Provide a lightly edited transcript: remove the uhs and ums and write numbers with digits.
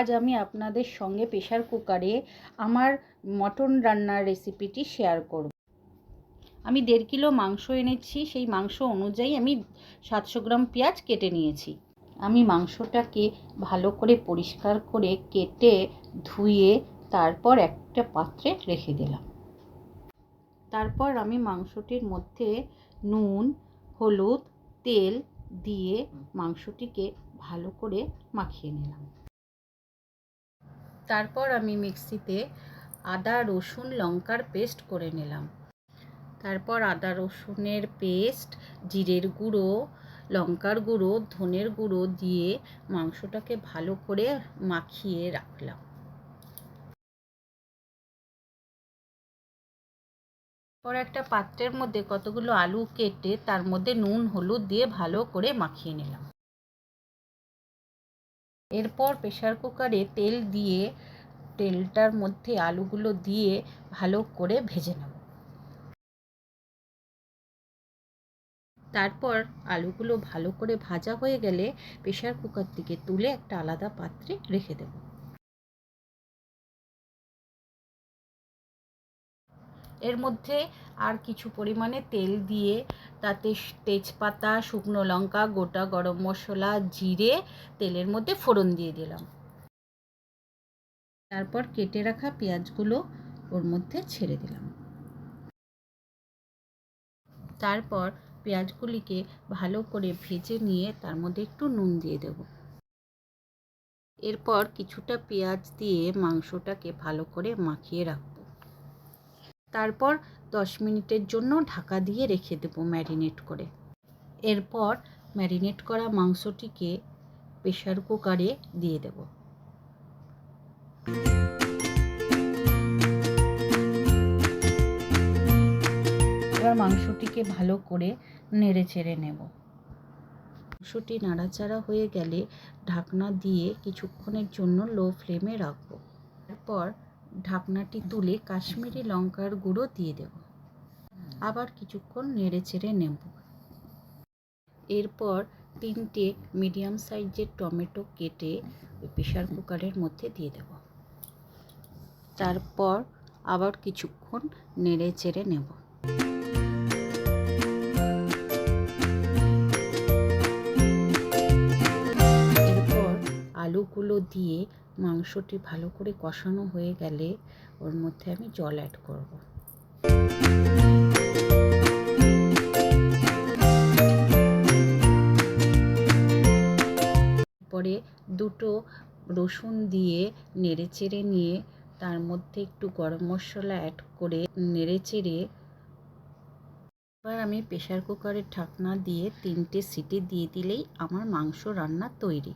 আজ আমি আপনাদের সঙ্গে প্রেশার কুকারে আমার মটন রান্নার রেসিপিটি শেয়ার করব। আমি 1.5 কিলো মাংস এনেছি, সেই মাংস অনুযায়ী আমি 700 গ্রাম পেঁয়াজ কেটে নিয়েছি। আমি মাংসটাকে ভালো করে পরিষ্কার করে কেটে ধুয়ে তারপর একটা পাত্রে রেখে দিলাম। তারপর আমি মাংসটির মধ্যে নুন, হলুদ, তেল দিয়ে মাংসটিকে ভালো করে মাখিয়ে নিলাম। তারপর আমি মিক্সিতে আদা, রসুন, লঙ্কার পেস্ট করে নিলাম। তারপর আদা রসুনের পেস্ট, জিরের গুঁড়ো, লঙ্কার গুঁড়ো, ধনের গুঁড়ো দিয়ে মাংসটাকে ভালো করে মাখিয়ে রাখলাম। পর একটা পাত্রের মধ্যে কতগুলো আলু কেটে তার মধ্যে নুন, হলুদ দিয়ে ভালো করে মাখিয়ে নিলাম। এরপর প্রেসার কুকারে তেল দিয়ে তেলটার মধ্যে আলুগুলো দিয়ে ভালো করে ভেজে নেব। তারপর আলুগুলো ভালো করে ভাজা হয়ে গেলে প্রেসার কুকার থেকে তুলে একটা আলাদা পাত্রে রেখে দেব। এর মধ্যে আর কিছু পরিমাণে তেল দিয়ে তাতে তেজপাতা, শুকনো লঙ্কা, গোটা গরম মশলা, জিরে তেলের মধ্যে ফোড়ন দিয়ে দিলাম। তারপর কেটে রাখা পেঁয়াজগুলো ওর মধ্যে ছেড়ে দিলাম। তারপর পেঁয়াজগুলিকে ভালো করে ভেজে নিয়ে তার মধ্যে একটু নুন দিয়ে দেব। এরপর কিছুটা পেঁয়াজ দিয়ে মাংসটাকে ভালো করে মাখিয়ে রাখব। তারপর 10 মিনিটের জন্য ঢাকা দিয়ে রেখে দেব ম্যারিনেট করে। এরপর ম্যারিনেট করা মাংসটিকে প্রেসার কুকারে দিয়ে দেব। এবার মাংসটিকে ভালো করে নেড়ে চেড়ে নেব। মাংসটি নাড়াচাড়া হয়ে গেলে ঢাকনা দিয়ে কিছুক্ষণের জন্য লো ফ্লেমে রাখব। তারপর ঢাকনাটি তুলে কাশ্মীরি লঙ্কার গুঁড়ো দিয়ে দেব। আবার কিছুক্ষণ নেড়ে চেড়ে নেব। এরপর 3টে মিডিয়াম সাইজের টমেটো কেটে প্রেসার কুকারের মধ্যে দিয়ে দেব। তারপর আবার কিছুক্ষণ নেড়ে চেড়ে নেব। এরপর আলুগুলো দিয়ে মাংসটি ভালো করে কষানো হয়ে গেলে ওর মধ্যে আমি জল অ্যাড করব। পরে 2টো রসুন দিয়ে নেড়ে চেড়ে নিয়ে তার মধ্যে একটু গরম মশলা অ্যাড করে নেড়ে চেড়ে এবার আমি প্রেসার কুকারের ঢাকনা দিয়ে 3টে সিটি দিয়ে দিলেই আমার মাংস রান্না তৈরি।